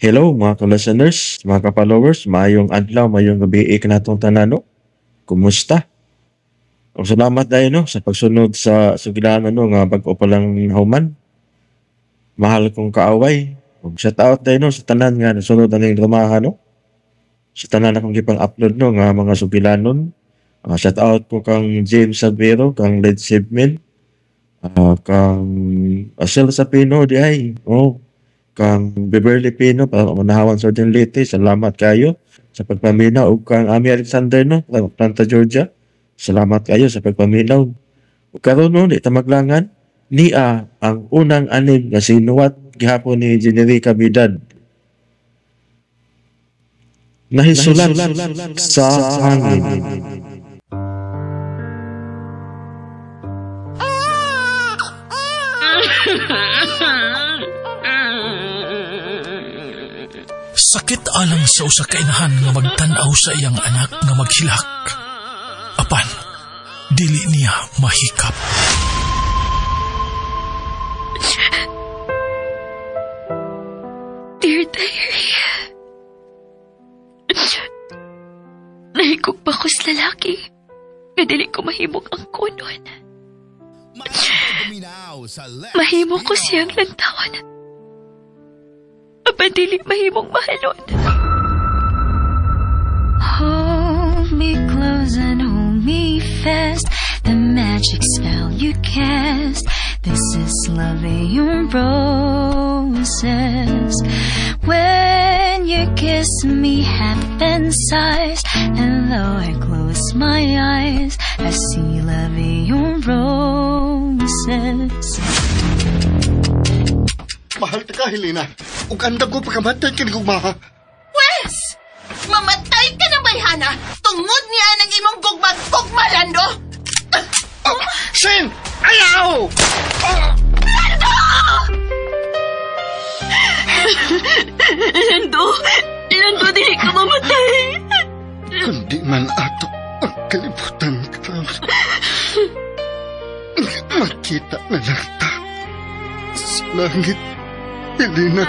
Hello mga ka-listeners, mga ka-followers, maayong adlaw, maayong gabi ikanatong tanano. Kumusta? O salamat dahil no sa pagsunod sa sugilan nga bag-o pa lang human. Mahal kong kaaway. Ug shout out dahil no sa tanan nga nasunod aning dramahan no. Sa tanan akong gipang upload no nga mga sugilanon. Shout out po kang James Sabero, kang Led Sibmin, kang Asel Sapino di ay. Kang Beverly Pino para manahawan sa Jordan Leyte, salamat kayo sa pagpaminaw. Ug kang Ami Alexander no, Atlanta, Georgia, salamat kayo sa pagpaminaw. Ug karon no, di ta maglangan niya ang unang anib nga sinuwat gihapon ni Generica Bidad. Nahisulat sa hangin. Sakit alang sa usa ka inahan nga magtan-aw sa iyang anak nga maghilak. Apan, dili niya mahikap. Dear Diary, nahigog pa ko sa lalaki nga dili ko mahimok ang kunon. Mahimo ko siyang lantawan. Dili mahimong mahalon. Hold me close and hold me fast. The magic spell you cast. This is love in roses. When you kiss me half inside, and though I close my eyes, I see love in roses. Mahal ta ka, Helena. Ug andam ko pagkamatay ka ni gugmaha. Wes! Mamatay ka na bayhana tungod niya ng imong gugmag-gugmalando! Shin! Ayaw! Lando! Lando, dili ka mamatay! Kundi man ato ang kalibutan ka. Makita na lang ta sa langit. Helena.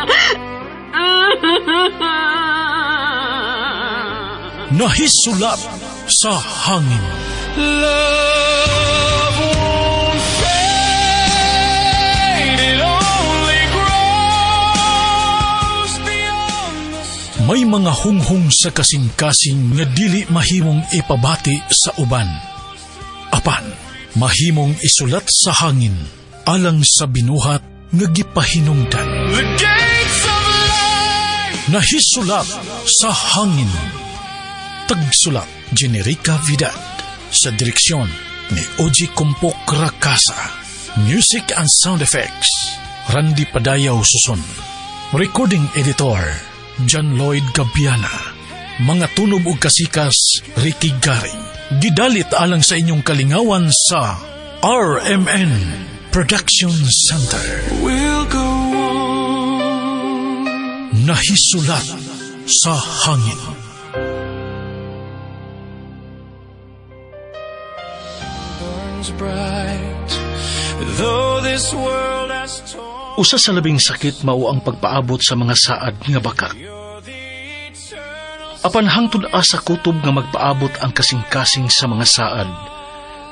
Nahisulat sa hangin. Love won't fade, it only grows beyond the storm. May mga hunghong sa kasing-kasing nga dili mahimong ipabati sa uban. Apan, mahimong isulat sa hangin alang sa binuhat nga gipahinungdan. Nahisulat sa hangin. Tagsulat Generica Vidad. Sa direksyon ni Oji Compok Rakasa. Music and sound effects Randy Padayaw Suson. Recording editor John Lloyd Gabiana. Mga tunog ug kasikas Ricky Garing. Gidalit alang sa inyong kalingawan sa RMN Production Center. We'll go on. Nahisulat sa hangin. Usa sa labing sakit mao ang pagpaabot sa mga saad nga bakak. Apan hangtod asa kutob nga magpaabot ang kasing-kasing sa mga saad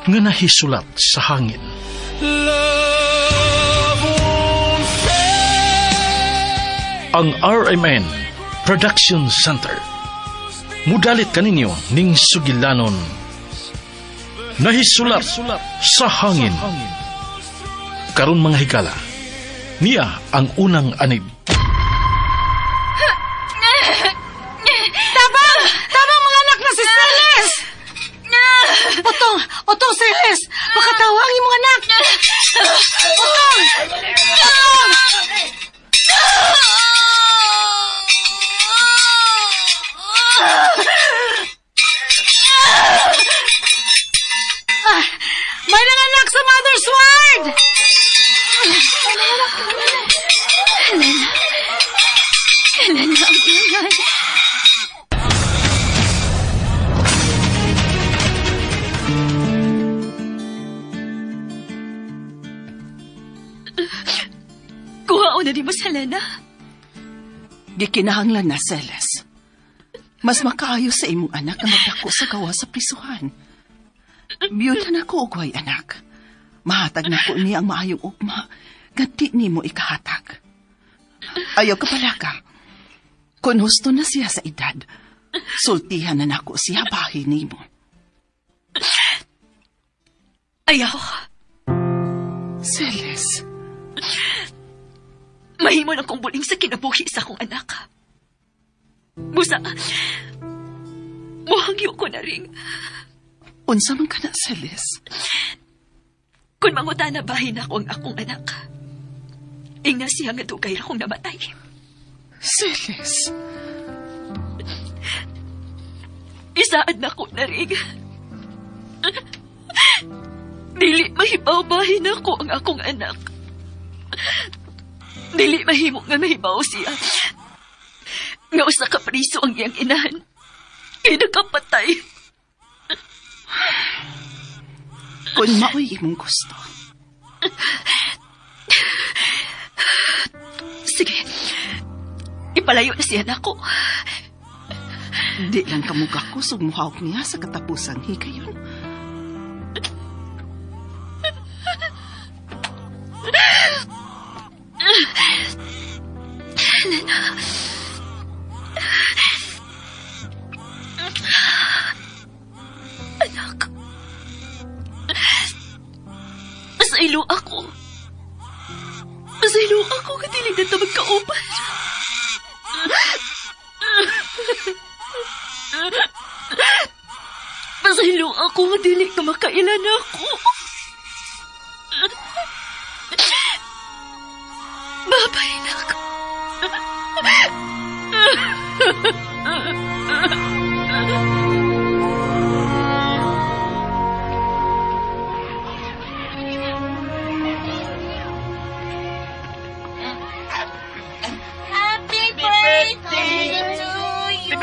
nga nahisulat sa hangin. Ang RMN Production Center mudalit kaninyo ning sugilanon Nahisulat sa hangin. Karon mga higala, niya ang unang anib. Tabang mga anak na si Celes! Otong Celes! Makatawang yung mga anak! Otong! May nanganak sa mother's ward! Helena, ang ingay. Kuhaon na di mo sa Helena. Gikinahanglan na, Celes. Mas makaayo sa imong anak na magdako sa gawa sa prisuhan. Biyuda na ko og way anak. Mahatag na ko niya ang maayong ugma. Ganti ni mo ikahatag. Ayaw ka pala ka. Kung husto na siya sa edad, sultihan na nako siya bahay ni mo. Ayaw. Celes. Mahimo na kong buling sa kinabuhi sa akong anak. Busa, muhangyo ko na rin. Unsa man ka na, Celes? Kung mangutan na bahin ako ang akong anak, inga siya nga dugay akong namatay. Celes. Isaad na ko na rin. Dili mahibaw bahin ako ang akong anak. Dili mahimo nga mahibaw siya. Nga usa ka priso ang iyang inahan. Kaya nakapatay. Kung maoy imong gusto. Sige. Ipalayo na siya na ako. Di lang kamukha ko sugmuhawak niya sa katapusang higayon. Anak. Masaylo ako. Masaylo ako katilig na ito magkauban. Masaylo ako katilig na makailan ako. Babay na ako. Happy birthday to you!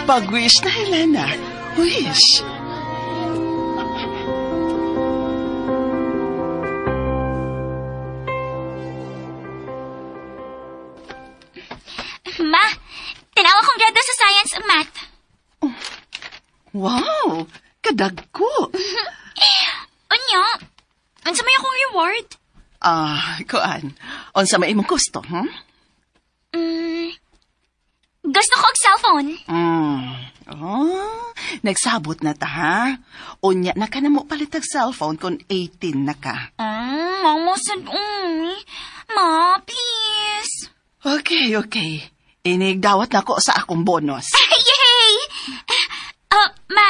Pag-wish na, Helena. Wish. Ma, tinawa kong grado sa science and math. Wow! Kadagko. Unyo, unsa may akong reward? Kuan. Unsa may imong gusto, Gusto ko og cellphone. Nagsabot na ta, ha? Unya na ka na mo palitag cellphone kung 18 na ka. Mama said, Ma, please. Okay. Inigdawat na ko sa akong bonus. Yay! Ma,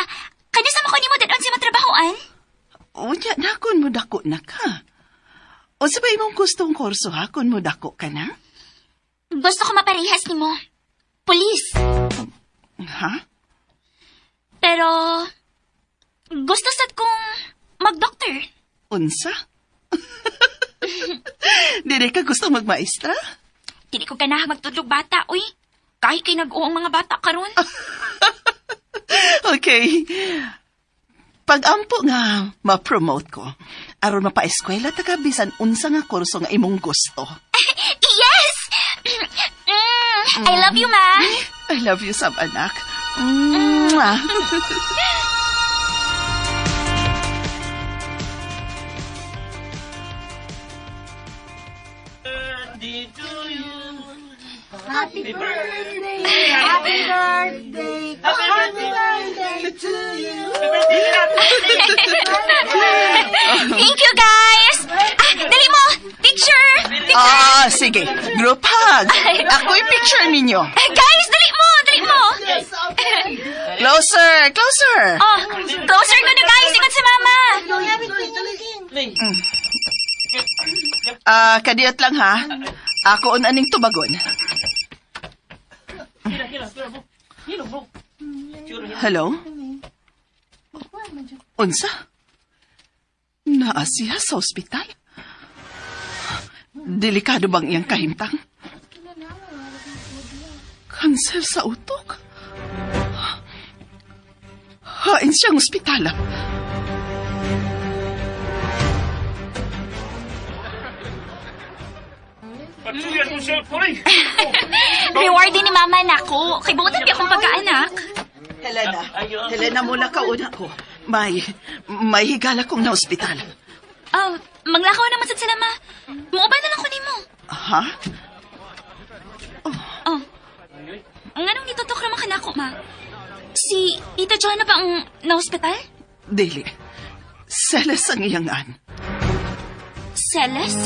kanisa mo ko ni mo danon si matrabahoan? Unya na kung mo dako na ka. O sa ba imong gustong kurso, ha? Kung mo dako ka na? Gusto ko maparehas ni mo. Police. Ha? Pero, gusto sad kong mag-doctor. Unsa? Dili ka gusto magmaestra? Dili ko ganahan magtudlog bata, uy. Kahit kay nag-uong mga bata karon. Okay. Pag-ampo nga ma-promote ko, aron mapa-eskwela ta ka bisan unsa nga kurso nga imong gusto. Yes! I love you, Ma. I love you, sab anak. Mwah. Happy birthday! Happy birthday! Happy birthday to you! Thank you, guys! Dali mo! Picture! Sige. Group hug. Ako'y picture ninyo. Guys, dali mo! Dali mo! Closer. Oh, closer ko na, guys. Ingat si Mama. Kadiyot lang, ha? Ako aning tubagon. Hello? Unsa? Naa siya sa ospital? Delikado bang iyang kahimtang? Kansel sa utok? Hain siyang ospitala. Rewardin ni Mama nako. Kay buotan di akong pagkaanak. Helena muna kauna ko. May higala kong na ospital. Manglakaw naman sad sila, Ma. Muubay na lang ko nimo. Ha? Nganong nitutok naman ka nako, Ma? Si Tita Johanna ba ang na-hospital? Dili. Seles ang iyangan. Celes?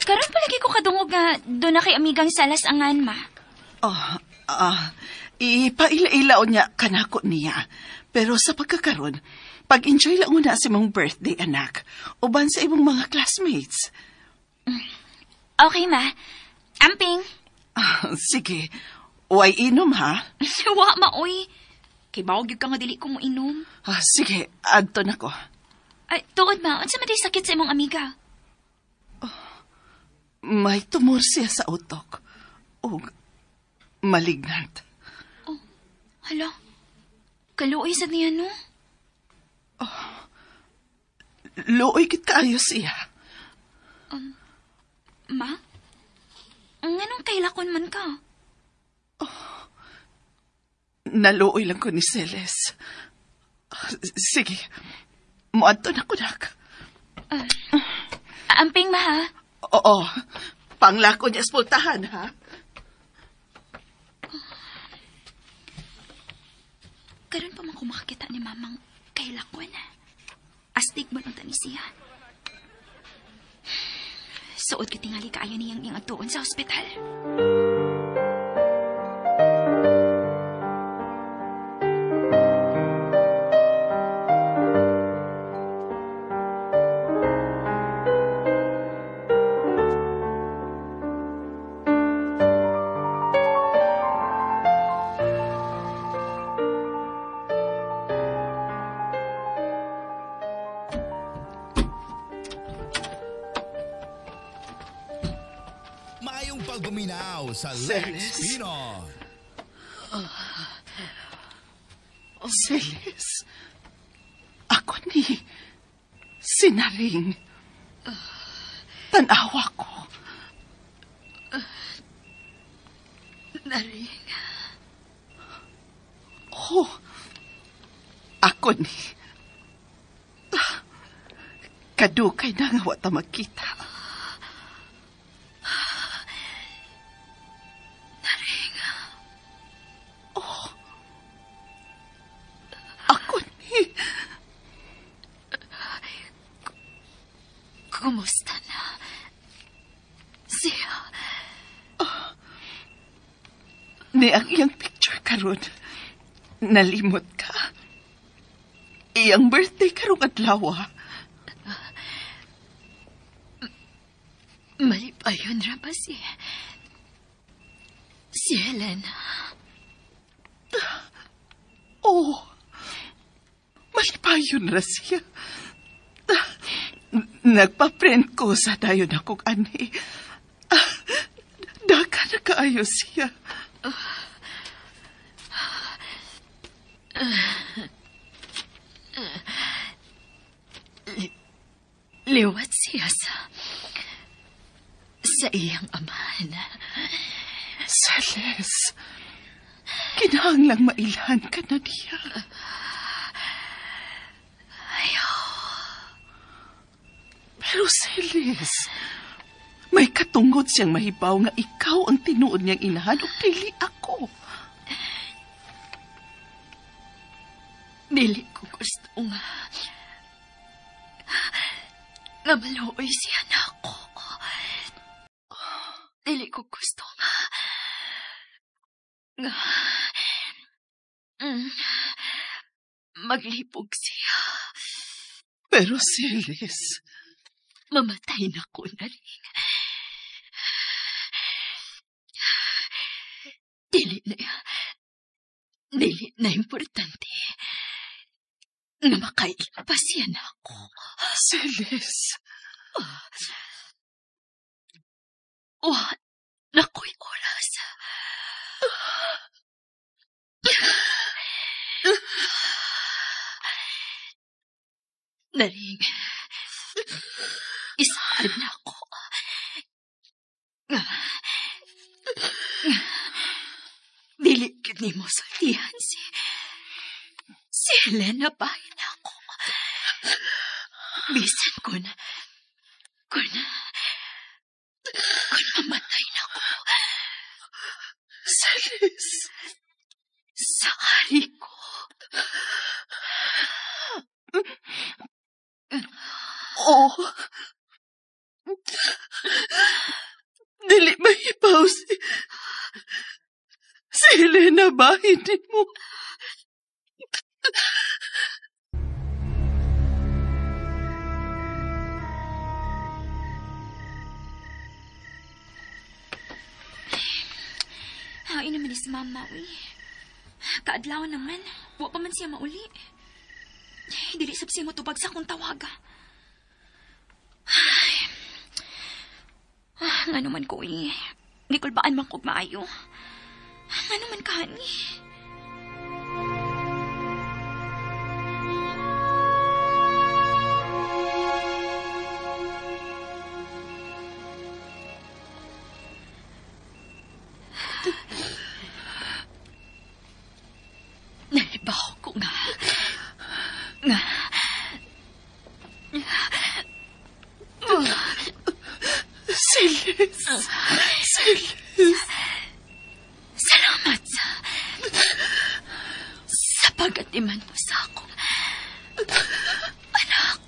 Karon palagi ko kadungog nga doon na kay amigang Celes angan, Ma. Ipaila-ilaw niya kanako niya. Pero sa pagkakaroon, pag-enjoy lang una sa mong birthday, anak. Uban sa ibong mga classmates. Okay, Ma. Amping. Sige. Way inom, ha? Wa, Ma, oy. Kay bawag ka nga dili ko mo inom. Sige, adto na ko. Ay, tuod, Ma. Unsa man di sakit sa imong amiga? May tumor siya sa utok. O, malignant. Hala. Kaluoy sad niya, no? Luoy kit kaayo siya. Ma? Nganong kailakon man ka? Naluoy lang ko ni Celes. Sige, muadto na ko, nak. Amping, Ma, ha? Oo, panglako niya sa pultahan, ha? Karon pa man ko makakita ni Mamang kailakon. Astig mo lang tani siya. Suod ka tingali kaayo niyang iyang atuon sa ospital. Maayong pagbuminaw sa Celes. Lex Pinoy. Celes, ako ni Sinaring. Tanawa ko. Naring. Ako ni. Kadukay na nga wata magkita. Naring. Ako ni. Kumusta na? Siya. Ni ang iyang picture karon. Nalimot ka. Iyang birthday karong adlaw. Malipayon ra ba si Helena? Malipayon ra siya. Nagpa-print ko sa dayon akong ani. Daka na kaayo siya. Liwat siya sa iyang amahan. Celes, kinahanglang mailan ka na niya. Ayaw. Pero Celes, may katungod siyang mahibaw nga ikaw ang tinuod niyang inahan o dili ako. Dili ko gusto nga maluoy siya na ako. Dili ko gusto nga maglipog siya. Pero Celes, Mamatay na ko na rin. Dili na importante nga makailpas yan ako. Celes, Nako'y oras. Naring, Isaad na ako. Dili gid nimo sultihan si Helena bahin ako. Bisan kun mamatay na ako. Celes. Sa ari ko. Oh. Dili mahibaw si Helena bahin mo. Hain naman ni si Mama, uy. Kaadlaw naman. Wa pa man siya mauli. Dili sab siya matubag sa akong tawaga. Nga naman ko, uy. Di kulbaan man kog maayo. Nga naman ka, ni. Naibaw ko nga. Celes. Salamat sa pag-atiman mo sa akong anak.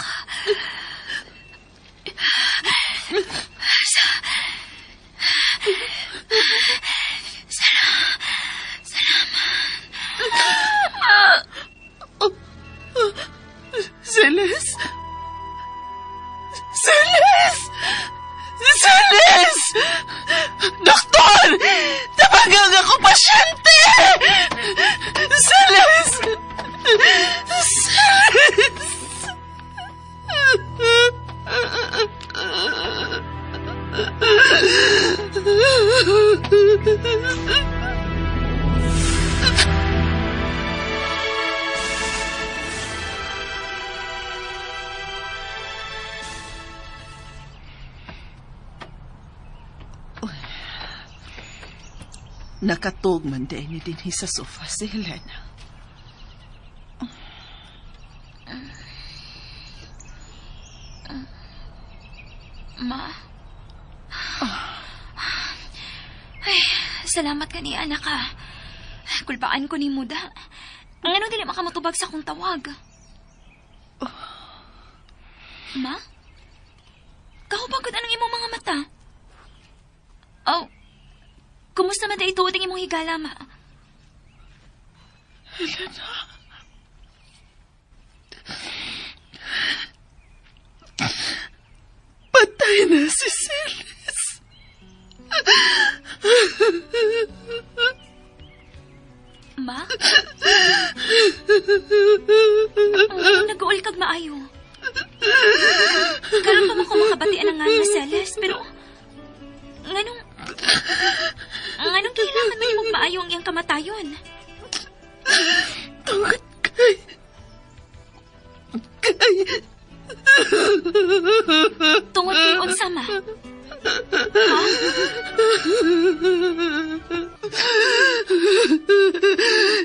Celes. Celes! Celes! Doktor! Tabagang ako pasyente! Celes! Celes! Nakatog man din sa sofa si Helena. Ma? Ay, salamat ka ni anak ka. Kulpaan ko ni Muda. Ang ano dili makamutubag sa akong tawag. Ma? Kahubagod anong imong mga mata? Oh, kumusta man dahil tuwad ang imong higala, ma? Helena. Patay na si Celes. Ma? Nag-uol kag maayo. Karon pa man ko makabatian ang nga na Celes, pero nganong kailangan mo nimong maayo ang iyang kamatayon? Tungkol Tungod kay unsa, ma? Ha?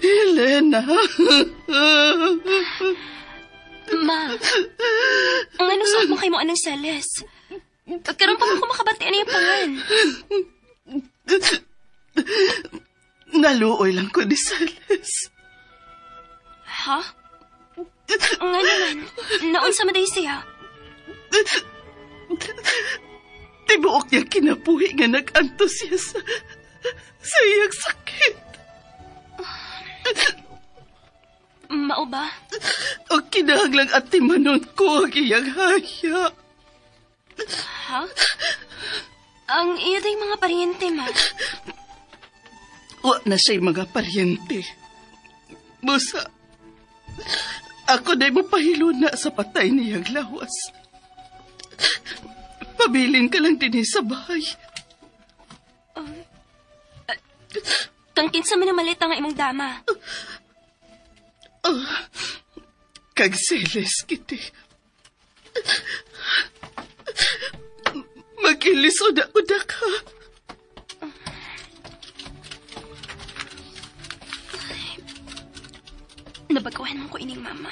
Helena. Ma, ang ano suot mo kay mo anong Celes? Karon pa man ko makabatian ang iyang pangan. Naluoy lang ko ni Celes. Ha? Nga naman, naunsa man day siya? Tibuok niya kinabuhi nga nag-antos siya sa iyang sakit. Mao ba? O kinahanglang at timanon ko ang iyang haya. Ha? Ang iya day mga paryente, ma. Wa na siya'y mga paryente. Busa, ako na'y mapahilo na sa patay niyang lawas. Pabilin ka lang din sa bahay. Kang kinsa man ang malita nga imong dama. Kag Celes kiti. Nagilisod ako ka. Nabagawan mo ko ining mama.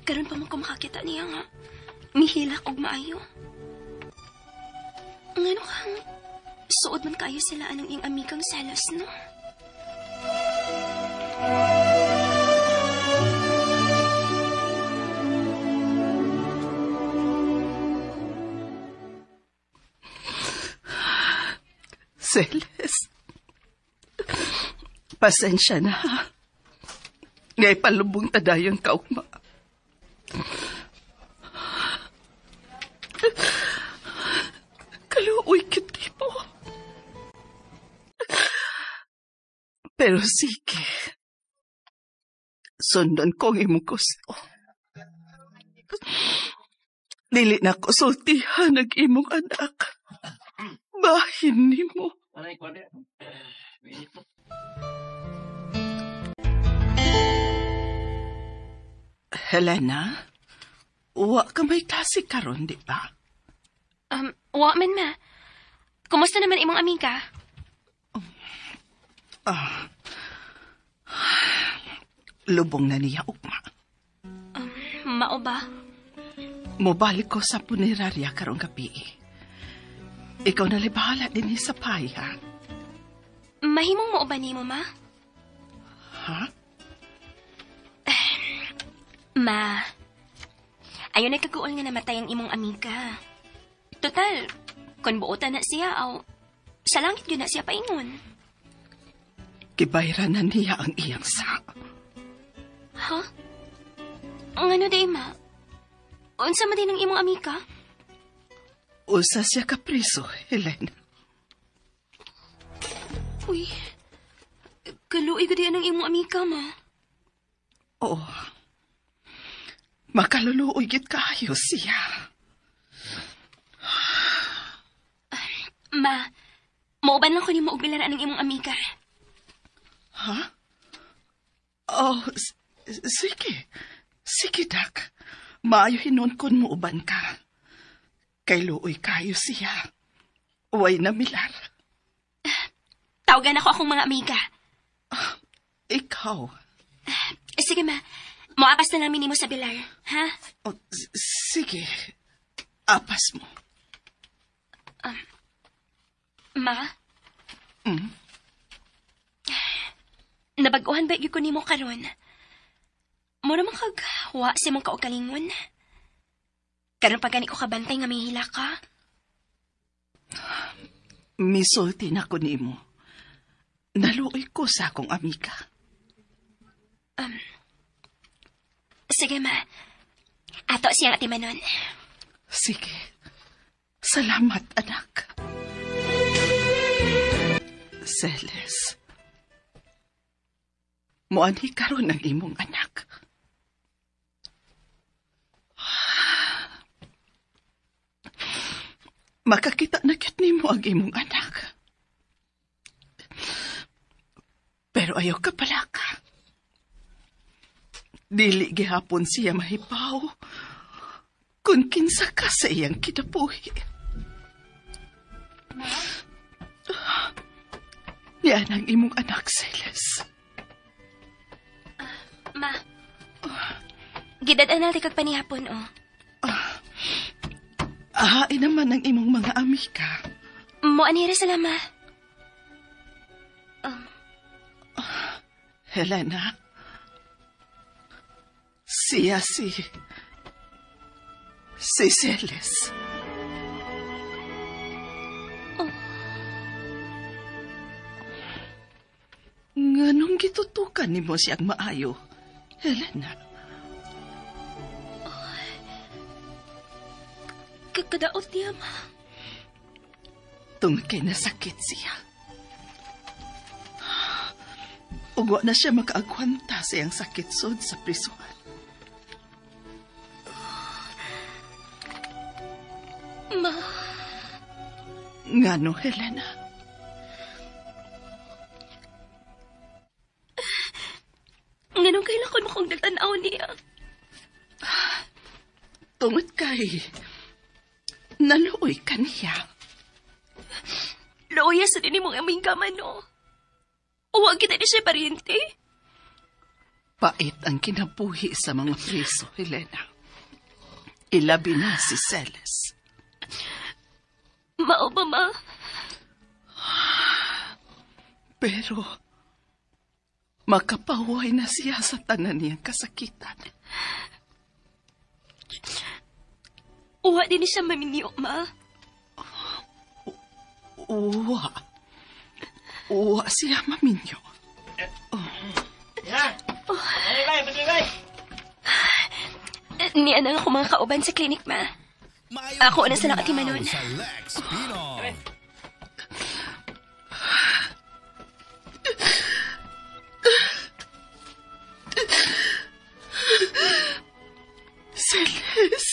Karon pa mo ko makakita niya nga. Mihilak og maayo. Ngano kang suod man kayo sila anong iyang amigang Celes, no? Celes, pasensya na. Ngay palubong tadayong kaugma. Kaluoy kiti po. Pero sige, sundan ko ang imong gusto. Dili na ko sultihan ang imong anak. Bahin ni mo. Helena, uwa ka may klase karon, di ba? Wa man ma. Kumusta naman imong amiga? Lubong na niya ugma. Mao ba? Mobalik ko sa punerarya karong gabi. Ikaw na libahala din sa paya. Mahimong mo ba nimo, ma? Ha? Ma, ayaw na kaguol nga namatay ang imong amiga. Total, kung buotan na siya, aw, sa langit yun na siya paingon. Kibayran na niya ang iyang sa. Ha? Ang ano day, ma? Unsa man din ang imong amiga? Usa siya kapriso, Helena. Uy, kaluoy ko din ang imong amiga, ma. Oo. Makaluluoy git kayo siya. Ma, mauban lang ko ni mo og bilaran ang imong amiga. Ha? Oh, sige. Sige, Dak. Maayo hinon kon mo uban ka. Kay luoy kayo siya. Uway na milar. Tawagan ako akong mga amiga. Ikaw. Sige, ma. Moapas na namin mo sa bilar, ha? Oh, sige. Apas mo. Ma? Mm? Nabaguhan ba yung kunin mo karon? Mura man kagwa si mong kaugalingon. Karon pa gani ko kabantay nga may hila ka. Misulti na ko nimo. Naluoy ko sa akong amiga. Sige, ma. Ato siyang atimanon. Sige. Salamat, anak. Celes. Muanhi karon ang imong anak. Makakita na kit nimo ang imong anak. Pero ayaw ka pala ka. Dili gihapon siya mahipaw kung kinsa ka sa iyang kinabuhi. Yan ang imong anak, Celes. Ma, gidad-anal ti kag panihapon, oh. Ahain naman ang imong mga amiga. Mo anira sila, ma. Helena, siya si Celes. Nganong gitutukan ni mo siyang maayo, Helena? Kadaot niya, ma. Tungkol kay nasakit siya. Ugwa na siya makaagwanta sa iyang sakit sod sa prisuhan. Ma. Ngano, Helena? Nganong kailangan mo kong nagtanaw niya? Tungod kay Naluoy ka niya. Loya sa din mong aming gaman, no? Huwag kita ni siya pariente. Pait ang kinabuhi sa mga preso, Helena. Ilabi na si Celes. Mao ba, ma? Pero, makapahuay na siya sa tanan niyang kasakitan. Uwa din siya maminyo, ma. Uwa siya maminyo. Ni anang ako mga kauban sa klinik, ma. Maayong Ako na sa nakatimanon. sa Lex Pinoy. Celes.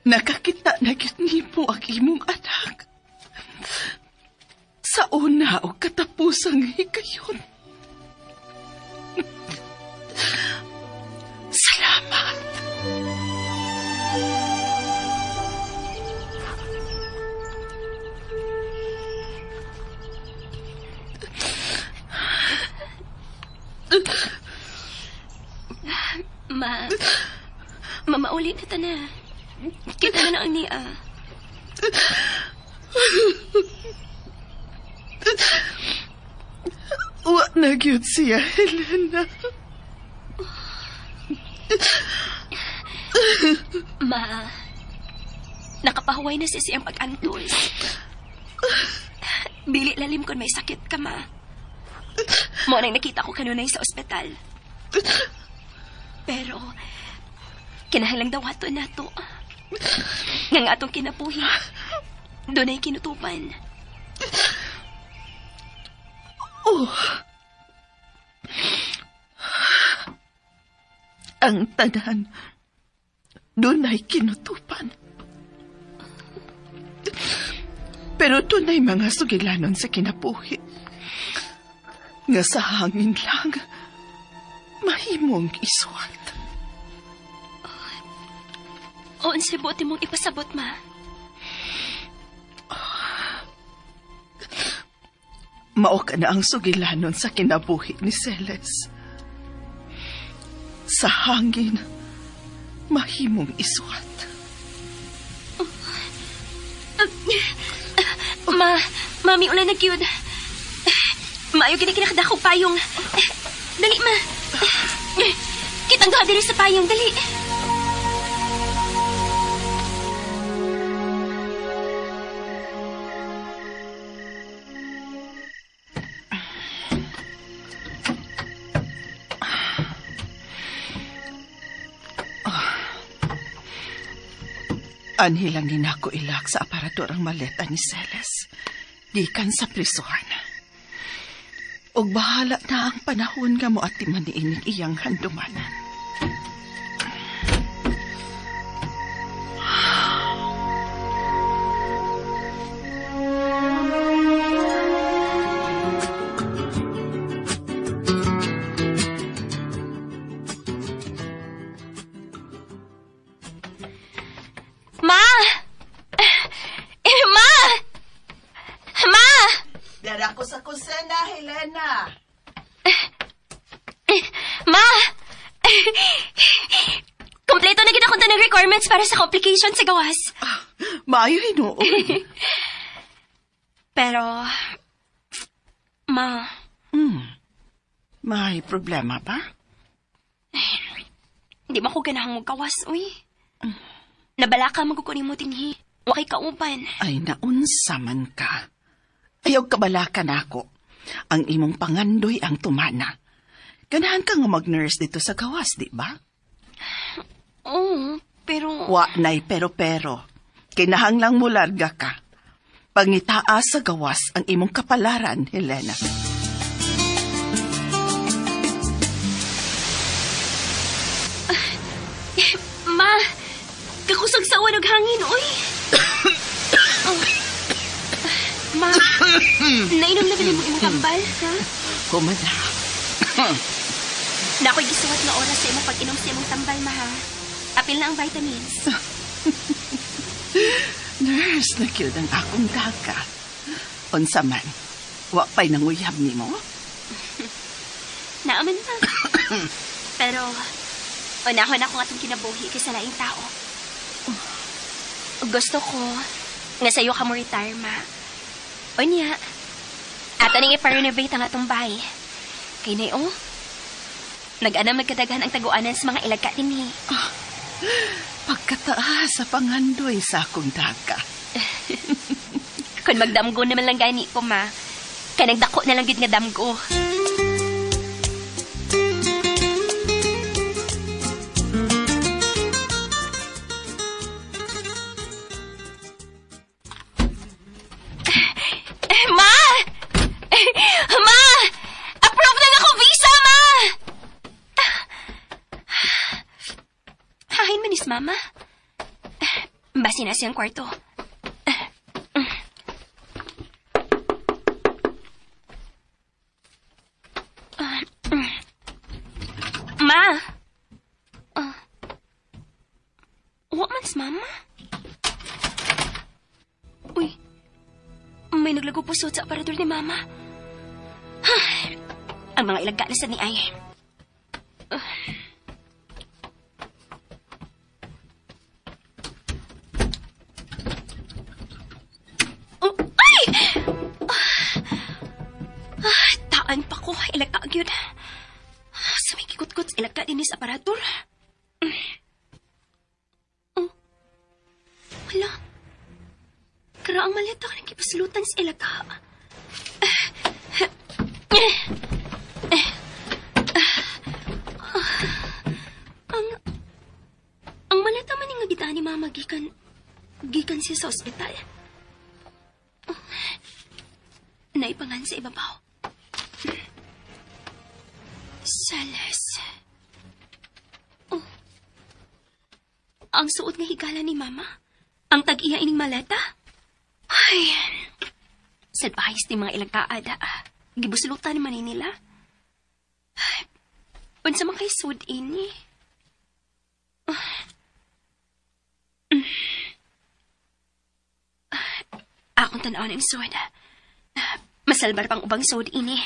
Nakakita na ni mo ang imong anak. Sa una o katapusang higayon. Salamat. Maulit kita na. Kita na ang niya. Wa na gyud siya, Helena. Nakapahuway na siya siyang pag-antos. Bili lalim kon may sakit ka, ma. Mo nang nakita ko kanunay sa ospital. Pero, kinahanglang daw ato na to. Nga nga atong kinapuhi. Doon ay kinutupan. Oh. Ang tanan, doon ay kinutupan. Pero doon ay mga sugilanon sa kinabuhi. Nga sa hangin lang, mahimong iswat. O, ang sibuti mong ipasabot, ma. Mao ka na ang sugilanon sa kinabuhi ni Celes. Sa hangin, mahimong iswat. Mami, ulan na gyud. Maayo gina kinakadakog payong. Dali, ma. Kitang gawa diri sa payong, dali. Anhilang din ako ilak sa aparador ang maleta ni Celes. Gikan sa prisuhan. Og bahala na ang panahon nga mo at timaniinig iyang handumanan. Darako sa kusena, Helena. Ma! Kompleto na kita kung ng requirements para sa complication sa gawas. Maayo hinuon. Pero, ma... May problema ba? Hindi mo ko ganahang magkawas, uy. Nabala ka magkukunin mo tinhi. Wakay kauban. Ay, naunsa man ka. Ayaw kabalakan ako. Ang imong pangandoy ang tumana. Ganahan ka nga mag-nurse dito sa gawas, di ba? Oo, pero... Wa nay pero. Kinahanglang mo larga ka. Pangitaas sa gawas ang imong kapalaran, Helena. Ma, kakusag sa uwan hangin, uy. Ma, nainom na ba mo imong tambal, ha? Kumana. Na ako'y gisuwat na oras sa imong pag-inom sa imong tambal, ma, ha? Apil Apil na ang vitamins. Nurse, nakild ang akong daga. Unsa man, wa pa'y nanguyab ni mo? Naaman na. Pero, unahon ako atong kinabuhi kaysa laing tao. Gusto ko nga sa'yo ka mo retire, ma. Unya, ato ning ipa-renovate ang atong bahay. Kay na nag-anam nagkadaghan ang taguanan sa mga ilagka din Pagkataas sa pangandoy sa akong daga. Kung magdamgo naman lang gani ko, ma, kaya nagdako na lang gid nga damgo. Ma! Ma! Approve na akong visa, ma! Hahin manis, mama. Basi na siyang kwarto. Ma! What man's mama? Uy, may naglago pusot sa aparador ni mama. Ang mga ilagka na sa ni Ay. Ay! Taan pa ko, ilagka yun. Sa may kikot-kot, ilagka din sa aparador. Wala. Karaang malita ka ng kipaslutan sa ilagka. Ang malita man yung nagitaan ni mama gikan siya sa ospital. Naipangan sa ibabaw. Salas. Ang suot nga higala ni mama. Ang tag-iya ining maleta. Ay. Salpahis ni mga ilagkaada. Gibuslutan naman nila. Unsa man kay sud ini. Akong tanaw ng sud. Masalbar pang ubang sud ini.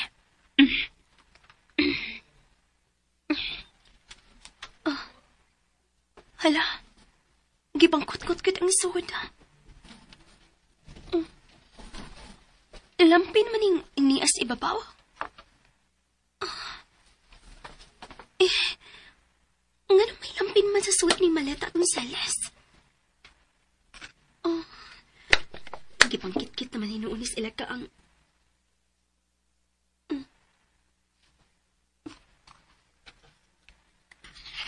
Hala. Gipangkut-kut-kut ang sud. Lampin man yung inias ibabaw. Nga nang may lampin man sa suwit ni maleta at salas. Gipangkit-kit naman hinuunis ilagka ang...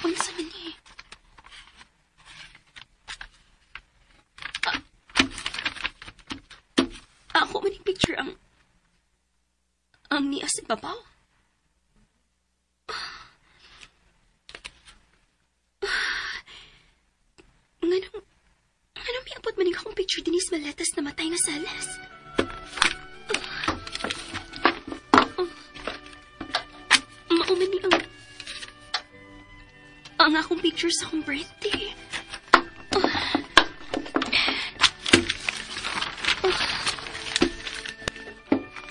Unsa man ni? Ako man yung picture ang nias ibabaw. Nganong may abot man akong picture din is maletas na matay nga salas. Mauman ni ang akong picture sa akong birthday.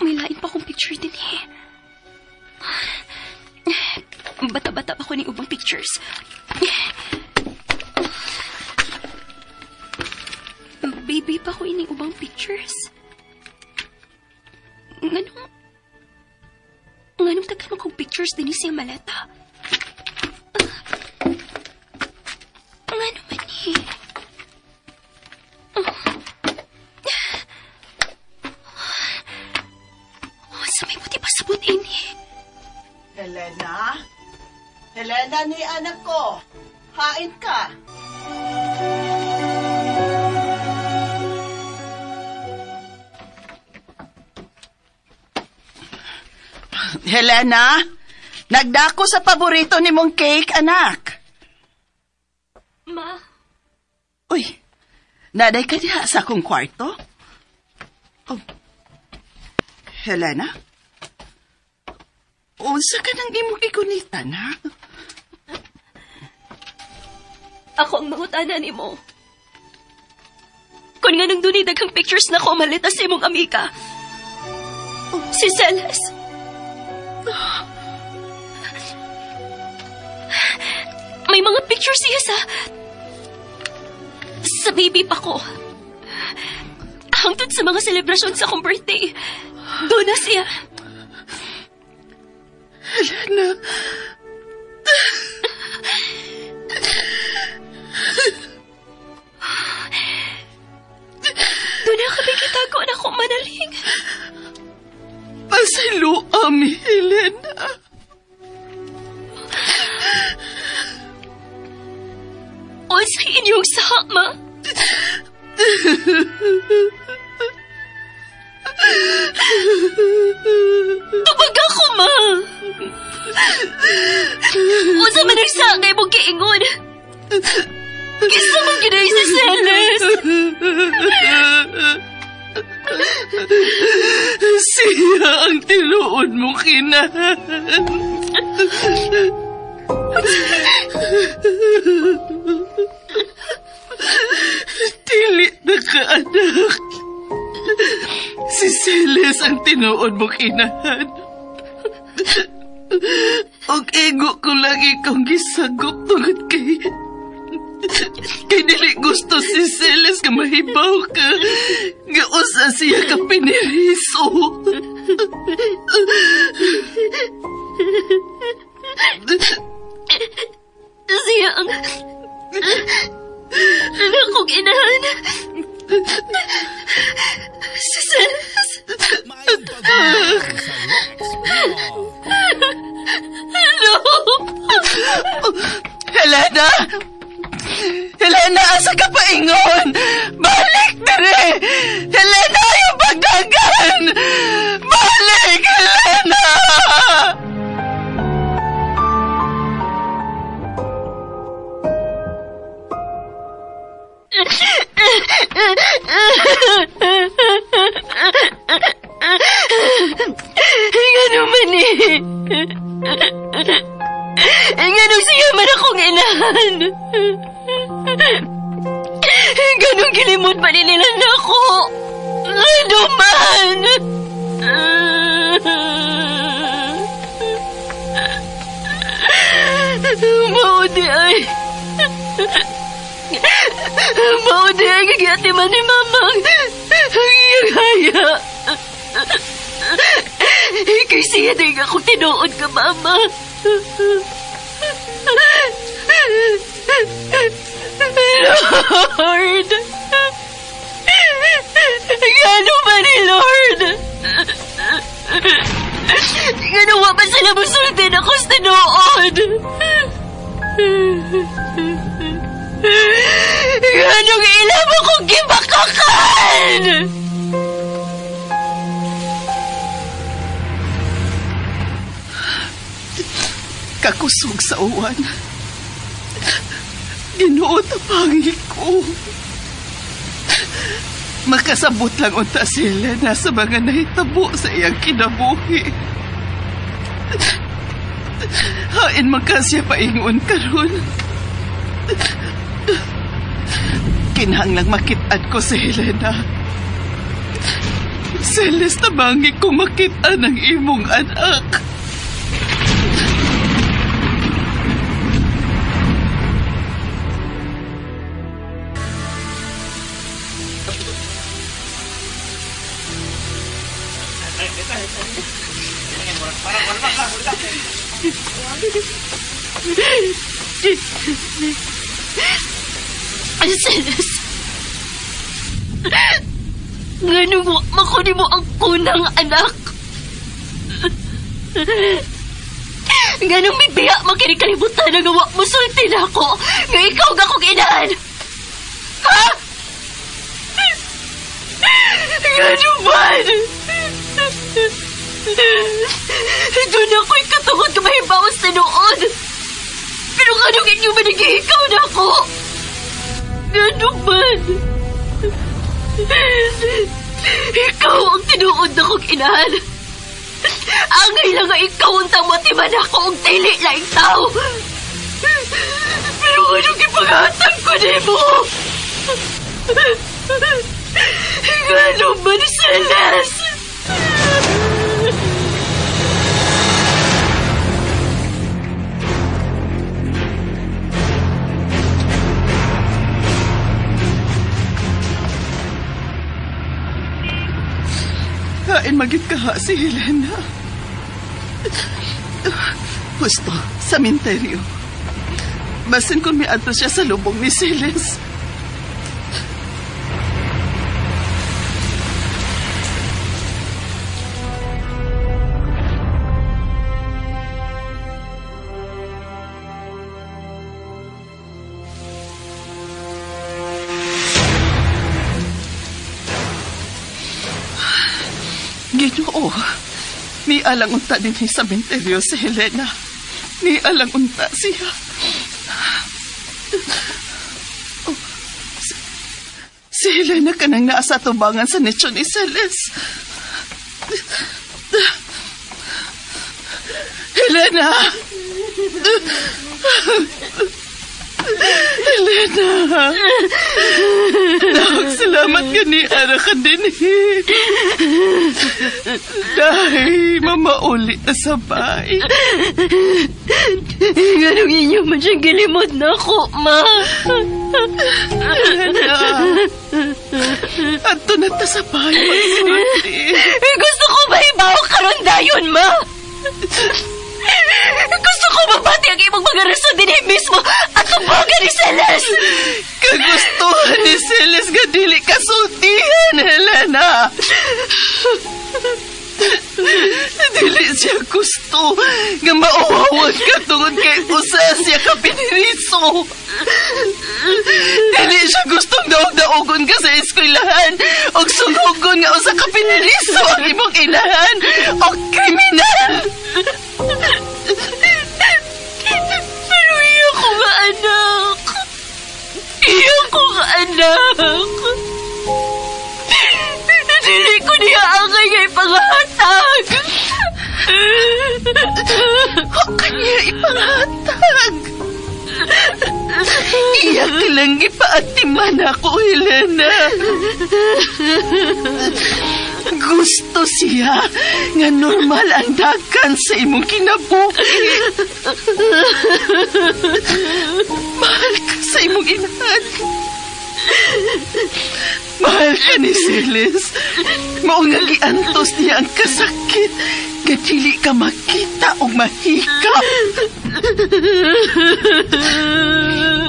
May lain pa akong picture din Bata-bata pa ko ni ubang pictures. Baby pa ko ini ubang pictures. Nganong tagan kong pictures din siya malata. Ngano man ni? Sa may puti pa sabot ini. Helena? Helena ni anak ko. Hain ka. Helena, nagdako sa paborito ni mong cake, anak. Ma? Uy, naday ka diha sa akong kwarto? Oh. Helena? Unsa ka nang imong igunitan, ha? Ako ang mangutana ni mo. Kung nga nang dunay daghang pictures na ko malita sa imong amiga. Si Celes. May mga pictures siya sa baby pa ko. Hangtod sa mga selebrasyon sa akong birthday. Doon na siya. Helena. Doon na kami kitago na akong manaling. Pasiluam, Helena. O sa inyong sama. Tubag ako, ma. O sa managsa kay mong kiingon. Kisa mong ginay si Celes. Siya ang tinuod mo kinahan. Dili na ka, anak. Si Celes ang tinuod mo kinahan. Og ego ko lang ikong gisagop tungod kay dili gusto si Celes ka mahibaw ka. Gausa siya ka piniriso. Siya ang anak kong inahan. Si Celes. Maayong pagmamahal sa Rex Pino. Hello? Helena! Helena, asa ka pa ingon? Balik dire! Helena, yung pagdagan! Balik, Helena! Ngano man eh. Ngano siya man akong inahan. Ganong gilimod pa nila na ako. Ngano man. Maudi ay gagatiman ni Mamang. Gagaya. Kay siya din ako tinuod ka, Mama. Lord. Gano ba ni Lord? Ganawa ba sila musultin ako sa tinuod? Ganong ilam akong gibakakan! Kakusog sa uwan. Ginoo tapangi ko. Makasabot lang unta si Helena sa mga nahitabo sa iyang kinabuhi. Hain magkasya paingon karon. Kinahanglang makitaan ko si Helena. Celes, tabangi ko makitaan ang imong anak. Celes, ngano mo makuni mo ang kunang anak? Ganong bibiya makinikalibutan na gawa mo sultin ako nga ikaw ga kong inahan. Ha? Gano man? Doon ako'y katungod ka mahibawas na noon. Pero ganong inyo manigihikaw na ako. Gano man? Ikaw ang tinuod na kong inahan. Angay lang nga ikaw ang tamatiman ako ang tili lang tao. Pero Anong ipanghatag ko ni mo? Ano ba ni Celeste? Kain magit ka si Helena. Gusto, sa minteryo. Basin kung may adto siya sa lubong ni Celeste. Ginoo, ni alang unta din sa sementeryo si Helena. Ni alang unta siya. Oh, si Helena kanang naa sa tubangan sa nicho ni Celeste. Helena! Helena! Dahil salamat ka ni Ara ka din dahil mamauli na sa bahay. Ganong inyo man siyang gilimod na ako, ma. Helena! Ato na ta sa bahay magsulti. Gusto ko mahibaw karon dayon, ma. Gusto ko mabati ang ibang mga rason din mismo at tubagan ni Celeste. Kagustuhan ni Celeste nga dili kasultihan, Helena. Dili siya gusto nga mauwawan ka tungod kay usa siya ka piniriso. Dili siya gustong daog-daogon ka sa eskwelahan o sunugon nga usa ka piniriso ang imong inahan o kriminal. Pero iya ko nga anak. Iya ko nga anak. Dili ko niya angay nga ipanghatag. O kanya ipanghatag. Iyak lang ipaatiman ako, Helena. Gusto siya nga normal ang dagan sa imong kinabuhi. Mahal ka sa imong inahan. Mahal ka ni Celeste. Mao nga giantos niya ang kasakit nga dili ka makita o mahika.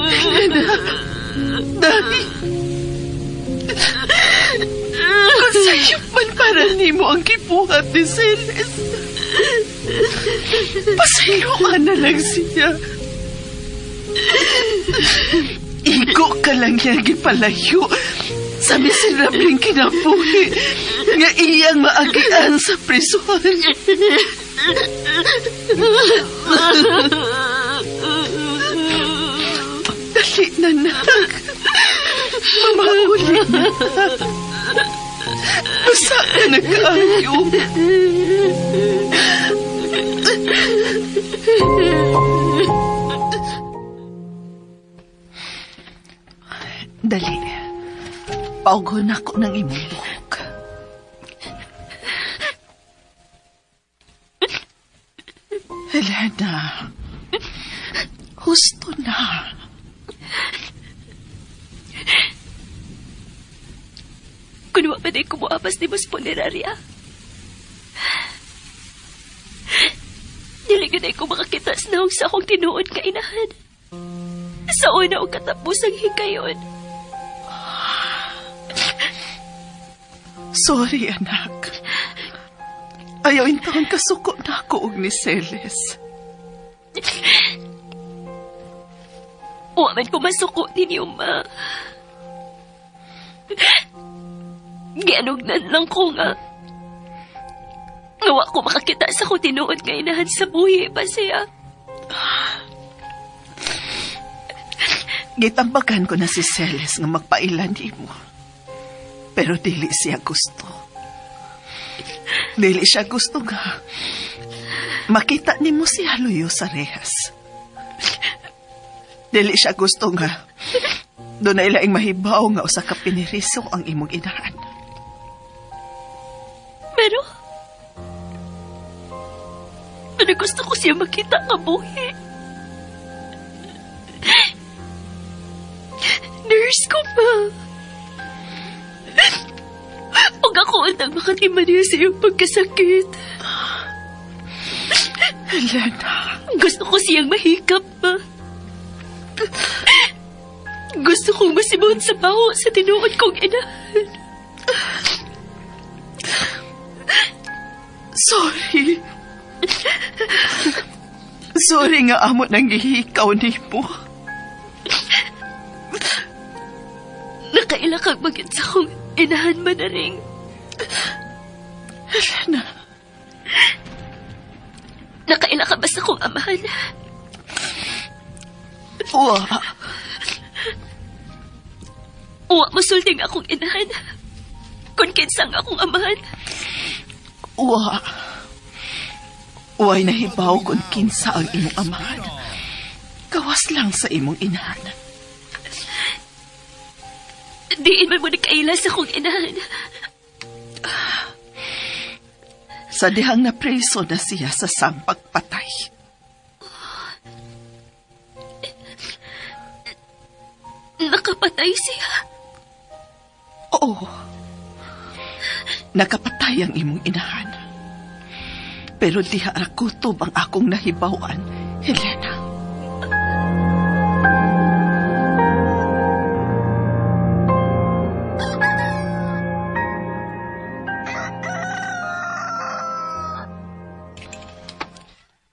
Helena, dahil kung sa'yo man para nimo ang kibuhat ni Celeste, pasayloan na lang siya. Igo ka lang niya gipalayo sa miserabling kinabuhi nga iyang maagian sa prison. Dali na, nak. Mamauli na. Basta ka na kaayo. Dali. Paugon ako ng imong buhok. Helena, husto na. Kung wa pa di kumuapas ni Bus Punerarya, dili ganay ko makakita sa naong sa akong tinuod ka inahan. Sa una o katapos ang hikayon. Sorry, anak. Ayaw intawang kasuko na ako og ni Celeste. Waman ko masuko ninyo, ma. Gianugnan lang ko nga. Ngawa ko makakita sa ko tinuod nga inahan sa buhi pa siya. Gitambagan ko na si Celeste nga magpailan di mo. Pero dili siya gusto. Dili siya gusto nga makita ni mo siya luyo sa rehas. Dili siya gusto nga. Doon na ilaing mahibaw nga usa ka piniriso ang imong inahan. Pero gusto ko siya makita nga buhi. Nurse ko pa. Huwag ako unang makatima niya sa iyong pagkasakit. Helena. Gusto ko siyang mahikap pa. Gusto kong masibot sa baho sa tinuod kong inahan. Sorry. Sorry nga amo nang gihikaw ni mo. Nakaila kang magit sa kong inahan man na ring. Helena. Nakaila ka ba sa kong amahan? Wa. Wa masulting akong inahan. Kung kinsang akong amahan. Wa. Uway nahibaw kung kinsa ang imong amahan. Gawas lang sa imong inahan. Diin man mo nakaila sa kong inahan. Sa dihang na preso na siya sa sampagpatay. Nakapatay siya? Oo. Nakapatay ang imong inahan. Pero diha ra kutob ang akong nahibawan, Helena.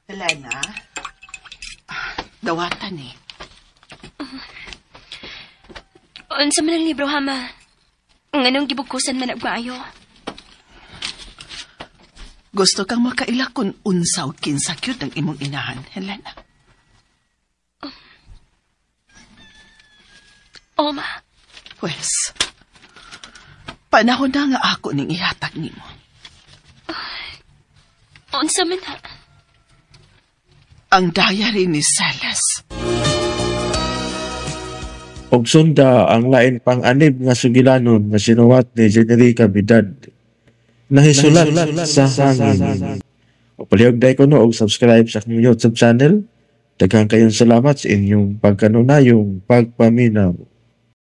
Helena? Dawatan eh. Unsa man ang libro, hama? Nganong gibugkusan man nagmaayo? Gusto kang makaila kung unsaw kinsa cute ang imong inahan, Helena. O, ma. Pwes, panahon na nga ako ning ihatag nimo. Unsa man ha? Ang diary ni Celes. Og sunda ang lain pang anib nga sugilanon nga sinuwat ni Generica Vidal. Nahisulat sa hangin. O palihog ko no og subscribe sa akong YouTube channel. Daghang kayong salamat sa inyong pagkanunayong pagpaminaw.